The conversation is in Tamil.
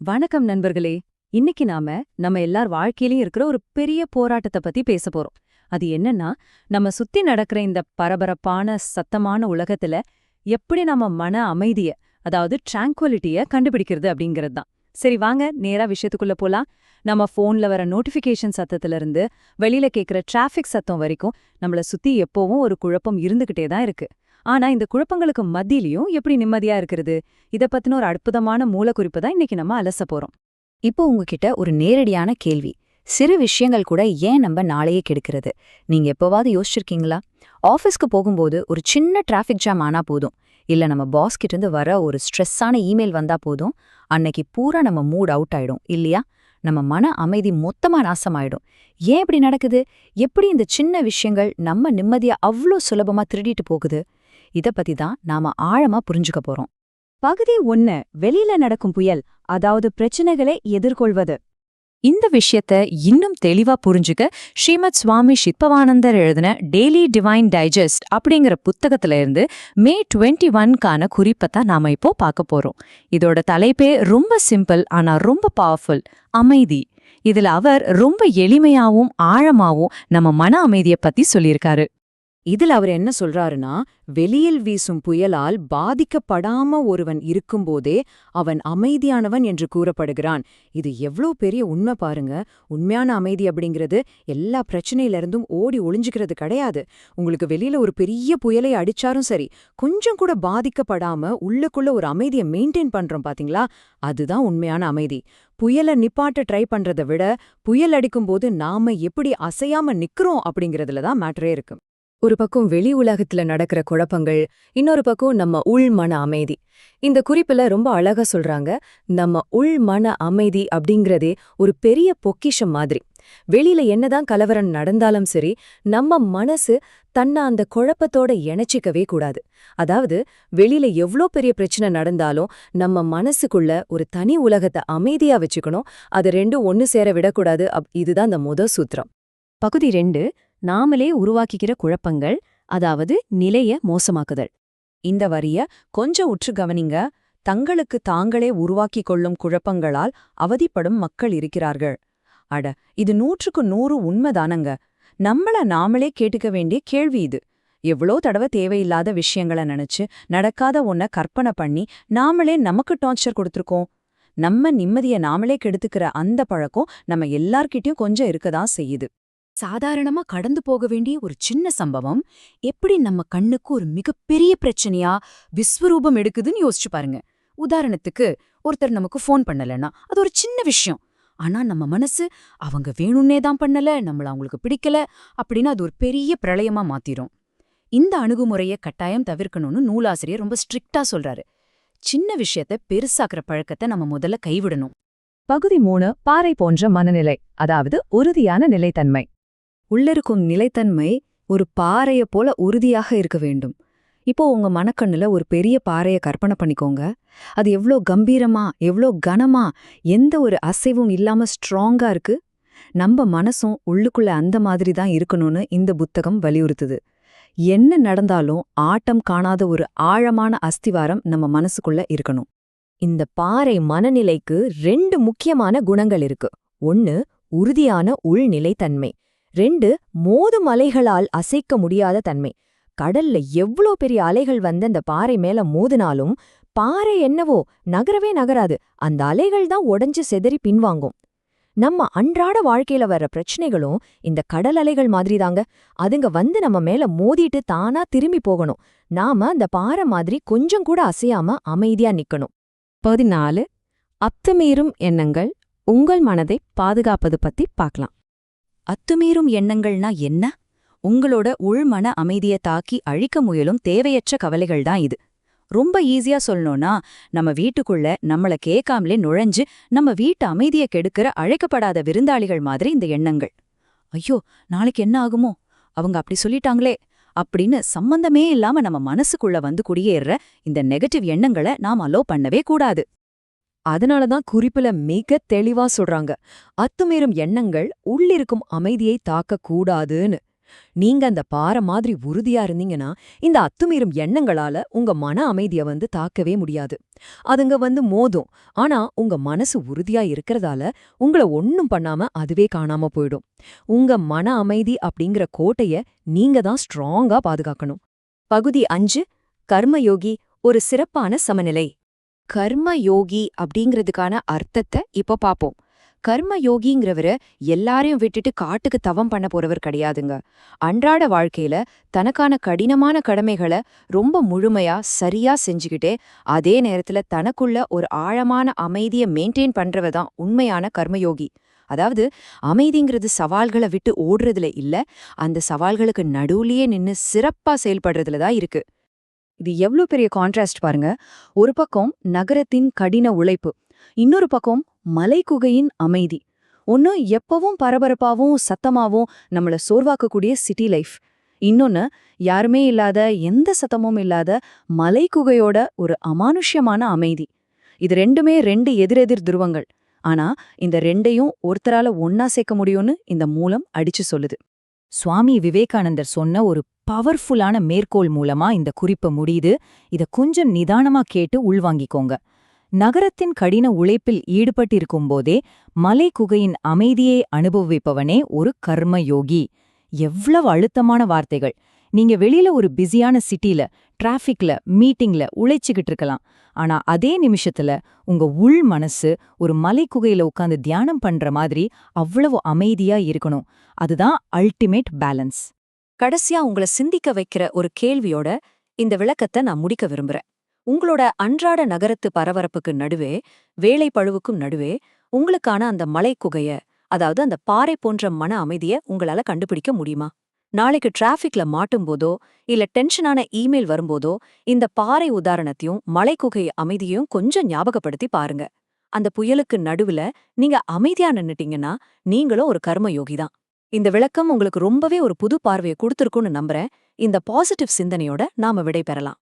வணக்கம் நண்பர்களே. இன்னைக்கு நம்ம எல்லார் வாழ்க்கையிலயும் இருக்கிற ஒரு பெரிய போராட்டத்தை பத்தி பேச போறோம். அது என்னன்னா, நம்ம சுத்தி நடக்கிற இந்த பரபரப்பான சத்தமான உலகத்துல எப்படி நம்ம மன அமைதிய, அதாவது ட்ராங்குவலிட்டிய கண்டுபிடிக்கிறது அப்படிங்கிறது தான். சரி வாங்க நேரா விஷயத்துக்குள்ள போலாம். நம்ம போன்ல வர நோட்டிபிகேஷன் சத்தத்துல இருந்து வெளியில கேக்குற டிராஃபிக் சத்தம் வரைக்கும் நம்மள சுத்தி எப்பவும் ஒரு குழப்பம் இருந்துகிட்டே தான் இருக்கு. ஆனா இந்த குழப்பங்களுக்கு மத்தியிலயும் எப்படி நிம்மதியா இருக்கிறது, இத பத்தின ஒரு அற்புதமான மூலக்குறிப்பு தான் இன்னைக்கு நம்ம அலச போறோம். இப்போ உங்ககிட்ட ஒரு நேரடியான கேள்வி. சிறு விஷயங்கள் கூட ஏன் நம்ம நாளையே கெடுக்கிறது? நீங்க எப்போவாவது யோசிச்சிருக்கீங்களா? ஆஃபீஸ்க்கு போகும்போது ஒரு சின்ன டிராஃபிக் ஜாம் ஆனா போதும், இல்ல நம்ம பாஸ் கிட்ட இருந்து வர ஒரு ஸ்ட்ரெஸ்ஸான இமெயில் வந்தா போதும், அன்னைக்கு பூரா நம்ம மூட் அவுட் ஆயிடும் இல்லையா? நம்ம மன அமைதி மொத்தமா நாசமாயிடும். ஏன் இப்படி நடக்குது? எப்படி இந்த சின்ன விஷயங்கள் நம்ம நிம்மதியா அவ்ளோ சுலபமா திருடிட்டு போகுது? இத பத்தி தான் நாம ஆழமா புரிஞ்சுக்க போறோம். பகுதி 1. வெளியில நடக்கும் புயல், அதாவது பிரச்சனைகளை எதிர்கொள்வது. இந்த விஷயத்த இன்னும் தெளிவா புரிஞ்சுக்க ஸ்ரீமத் சுவாமி சித்பவானந்தர் எழுதின டெய்லி டிவைன் டைஜஸ்ட் அப்படிங்கிற புத்தகத்துல இருந்து மே 21க்கான குறிப்பத்தான் நாம இப்போ பார்க்க போறோம். இதோட தலைப்பே ரொம்ப சிம்பிள், ஆனா ரொம்ப பவர்ஃபுல். அமைதி. இதுல அவர் ரொம்ப எளிமையாவும் ஆழமாவும் நம்ம மன அமைதியை பத்தி சொல்லியிருக்காரு. இதுல அவர் என்ன சொல்றாருன்னா, வெளியில் வீசும் புயலால் பாதிக்கப்படாம ஒருவன் இருக்கும்போதே அவன் அமைதியானவன் என்று கூறப்படுகிறான். இது எவ்ளோ பெரிய உண்மை பாருங்க. உண்மையான அமைதி அப்படிங்கிறது எல்லா பிரச்சனையிலிருந்தும் ஓடி ஒளிஞ்சுக்கிறது கிடையாது. உங்களுக்கு வெளியில ஒரு பெரிய புயலை அடிச்சாரும் சரி, கொஞ்சம் கூட பாதிக்கப்படாம உள்ளுக்குள்ள ஒரு அமைதியை மெயின்டைன் பண்றோம் பாத்தீங்களா, அதுதான் உண்மையான அமைதி. புயலை நிப்பாட்ட ட்ரை பண்றதை விட புயல் அடிக்கும்போது நாம எப்படி அசையாம நிக்கிறோம் அப்படிங்கறதுல தான் மேட்டரே இருக்கு. ஒரு பக்கம் வெளி உலகத்துல நடக்கிற குழப்பங்கள், இன்னொரு பக்கம் நம்ம உள் மன அமைதி. இந்த குறிப்புல ரொம்ப அழகா சொல்றாங்க, நம்ம உள் மன அமைதி அப்படிங்கிறதே ஒரு பெரிய பொக்கிஷம் மாதிரி. வெளியில என்னதான் கலவரம் நடந்தாலும் சரி, நம்ம மனசு தன்னை அந்த குழப்பத்தோட இணைச்சிக்கவே கூடாது. அதாவது வெளியில எவ்ளோ பெரிய பிரச்சனை நடந்தாலும் நம்ம மனசுக்குள்ள ஒரு தனி உலகத்தை அமைதியா வச்சுக்கணும். அது ரெண்டும் ஒன்னு சேர விடக்கூடாது. இதுதான் அந்த சூத்திரம். பகுதி 2. நாமளே உருவாக்கிக்கிற குழப்பங்கள், அதாவது நிலைய மோசமாக்குதல். இந்த வரிய கொஞ்சம் உற்று கவனிங்க. தங்களுக்கு தாங்களே உருவாக்கிக் கொள்ளும் குழப்பங்களால் அவதிப்படும் மக்கள் இருக்கிறார்கள். அட, இது 100க்கு 100 உண்மைதானங்க. நம்மள நாமளே கேட்டுக்க வேண்டிய கேள்வி இது. எவ்வளோ தடவை தேவையில்லாத விஷயங்களை நினைச்சு நடக்காத ஒன்ன கற்பனை பண்ணி நாமளே நமக்கு டார்ச்சர் கொடுத்துருக்கோம். நம்ம நிம்மதியை நாமளே கெடுத்துக்கிற அந்த பழக்கம் நம்ம எல்லார்கிட்டயும் கொஞ்சம் இருக்கதான் செய்யுது. சாதாரணமா கடந்து போக வேண்டிய ஒரு சின்ன சம்பவம் எப்படி நம்ம கண்ணுக்கு ஒரு மிகப்பெரிய பிரச்சனையா விஸ்வரூபம் எடுக்குதுன்னு யோசிச்சு பாருங்க. உதாரணத்துக்கு, ஒருத்தர் நமக்கு ஃபோன் பண்ணலன்னா அது ஒரு சின்ன விஷயம். ஆனா நம்ம மனசு அவங்க வேணும்னே தான் பண்ணல, நம்மள அவங்களுக்கு பிடிக்கல அப்படின்னு அது ஒரு பெரிய பிரளயமா மாத்திரும். இந்த அணுகுமுறையை கட்டாயம் தவிர்க்கணும்னு நூலாசிரியர் ரொம்ப ஸ்ட்ரிக்டா சொல்றாரு. சின்ன விஷயத்த பெருசாக்குற பழக்கத்தை நம்ம முதல்ல கைவிடணும். பகுதி 3. பாறை போன்ற மனநிலை, அதாவது உறுதியான நிலைத்தன்மை. உள்ளிருக்கும் நிலைத்தன்மை ஒரு பாறைய போல உறுதியாக இருக்க வேண்டும். இப்போ உங்க மனக்கண்ணுல ஒரு பெரிய பாறைய கற்பனை பண்ணிக்கோங்க. அது எவ்ளோ கம்பீரமா, எவ்ளோ கனமா, எந்த ஒரு அசைவும் இல்லாம ஸ்ட்ராங்கா இருக்கு. நம்ம மனசும் உள்ளுக்குள்ள அந்த மாதிரி தான் இருக்கணும்னு இந்த புத்தகம் வலியுறுத்துது. என்ன நடந்தாலும் ஆட்டம் காணாத ஒரு ஆழமான அஸ்திவாரம் நம்ம மனசுக்குள்ள இருக்கணும். இந்த பாறை மனநிலைக்கு 2 முக்கியமான குணங்கள் இருக்கு. 1. உறுதியான உள்நிலைத்தன்மை. 2. மோதும் அலைகளால் அசைக்க முடியாத தன்மை. கடல்ல எவ்ளோ பெரிய அலைகள் வந்து அந்த பாறை மேல மோதினாலும் பாறை என்னவோ நகரவே நகராது. அந்த அலைகள் தான் உடைஞ்சு செதறி பின்வாங்கும். நம்ம அன்றாட வாழ்க்கையில வர்ற பிரச்சனைகளும் இந்த கடல் அலைகள் மாதிரிதாங்க. அதுங்க வந்து நம்ம மேல மோதிட்டு தானா திரும்பி போகணும். நாம அந்த பாறை மாதிரி கொஞ்சம் கூட அசையாம அமைதியா நிக்கணும். 14. அத்துமீறும் எண்ணங்கள் உங்கள் மனதை பாதுகாப்பது பத்தி பார்க்கலாம். அத்துமீறும் எண்ணங்கள்னா என்ன? உங்களோட உள்மன அமைதியை தாக்கி அழிக்க முயலும் தேவையற்ற கவலைகள் தான் இது. ரொம்ப ஈஸியா சொல்லணும்னா, நம்ம வீட்டுக்குள்ள நம்மள கேட்காமலே நுழைஞ்சு நம்ம வீட்டு அமைதியை கெடுக்கிற அழைக்கப்படாத விருந்தாளிகள் மாதிரி இந்த எண்ணங்கள். ஐயோ, நாளைக்கு என்ன ஆகுமோ, அவங்க அப்படி சொல்லிட்டாங்களே அப்படின்னு சம்பந்தமே இல்லாம நம்ம மனசுக்குள்ள வந்து குடியேறுற இந்த நெகட்டிவ் எண்ணங்களை நாம் அலோ பண்ணவே கூடாது. அதனாலதான் குறிப்புல மிக தெளிவா சொல்றாங்க, அத்துமீறும் எண்ணங்கள் உள்ளிருக்கும் அமைதியை தாக்க கூடாதுன்னு. நீங்க அந்த பாறை மாதிரி உறுதியா இருந்தீங்கன்னா இந்த அத்துமீறும் எண்ணங்களால உங்க மன அமைதிய தாக்கவே முடியாது. அதுங்க மோதும். ஆனா உங்க மனசு உறுதியா இருக்கறதால உங்கள ஒண்ணும் பண்ணாம அதுவே காணாம போயிடும். உங்க மன அமைதி அப்படிங்கிற கோட்டைய நீங்க தான் ஸ்ட்ராங்கா பாதுகாக்கணும். பகுதி 5 கர்மயோகி ஒரு சிறப்பான சமநிலை. கர்மயோகி அப்படிங்கிறதுக்கான அர்த்தத்தை இப்போ பாப்போம். கர்மயோகிங்கிறவரு எல்லாரையும் விட்டுட்டு காட்டுக்கு தவம் பண்ண போறவர் கிடையாதுங்க. அன்றாட வாழ்க்கையில தனக்கான கடினமான கடமைகளை ரொம்ப முழுமையா சரியா செஞ்சுக்கிட்டே அதே நேரத்துல தனக்குள்ள ஒரு ஆழமான அமைதியை மெயின்டைன் பண்றவ தான் உண்மையான கர்மயோகி. அதாவது அமைதிங்கிறது சவால்களை விட்டு ஓடுறதுல இல்ல, அந்த சவால்களுக்கு நடுவுலயே நின்னு சிறப்பா செயல்படுறதுல தான் இருக்கு. இது எவ்ளோ பெரிய கான்ட்ராஸ்ட் பாருங்க. ஒரு பக்கம் நகரத்தின் கடின உழைப்பு, இன்னொரு பக்கம் மலைக்குகையின் அமைதி. ஒன்னு எப்பவும் பரபரப்பாவும் சத்தமாவும் நம்மள சோர்வாக்கக்கூடிய சிட்டி லைஃப், இன்னொன்னு யாருமே இல்லாத எந்த சத்தமும் இல்லாத மலைக்குகையோட ஒரு அமானுஷ்யமான அமைதி. இது ரெண்டுமே ரெண்டு எதிரெதிர் துருவங்கள். ஆனா இந்த ரெண்டையும் ஒருத்தரால ஒன்னா சேர்க்க முடியும்னு இந்த மூலம் அடிச்சு சொல்லுது. சுவாமி விவேகானந்தர் சொன்ன ஒரு பவர்ஃபுல்லான மேற்கோள் மூலமா இந்த குறிப்பு முடியுது. இத கொஞ்சம் நிதானமா கேட்டு உள்வாங்கிக்கோங்க. நகரத்தின் கடின உழைப்பில் ஈடுபட்டிருக்கும்போதே மலைக்குகையின் அமைதியை அனுபவிப்பவனே ஒரு கர்மயோகி. எவ்வளவு அழுத்தமான வார்த்தைகள்! நீங்க வெளியில ஒரு பிஸியான சிட்டில, டிராஃபிக்ல, மீட்டிங்ல உழைச்சுக்கிட்டு இருக்கலாம். ஆனா அதே நிமிஷத்துல உங்க உள் மனசு ஒரு மலைக்குகையில உட்கார்ந்து தியானம் பண்ற மாதிரி அவ்வளவு அமைதியா இருக்கணும். அதுதான் அல்டிமேட் பேலன்ஸ். கடைசியா உங்களை சிந்திக்க வைக்கிற ஒரு கேள்வியோட இந்த விளக்கத்தை நான் முடிக்க விரும்புறேன். உங்களோட அன்றாட நகரத்து பரபரப்புக்கு நடுவே, வேலை பழுவுக்கும் நடுவே உங்களுக்கான அந்த மலைக்குகைய, அதாவது அந்த பாறை போன்ற மன அமைதிய உங்களால கண்டுபிடிக்க முடியுமா? நாளைக்கு டிராஃபிக்ல மாட்டும் போதோ இல்ல டென்ஷனான இமெயில் வரும்போதோ இந்த பாறை உதாரணத்தையும் மலைக்குகை அமைதியையும் கொஞ்சம் ஞாபகப்படுத்தி பாருங்க. அந்த புயலுக்கு நடுவுல நீங்க அமைதியா நின்னுட்டீங்கன்னா நீங்களும் ஒரு கர்மயோகி தான். இந்த விளக்கம் உங்களுக்கு ரொம்பவே ஒரு புது பார்வையை கொடுத்திருக்கும்னு நம்புறேன். இந்த பாசிட்டிவ் சிந்தனையோட நாம விடை பெறலாம்.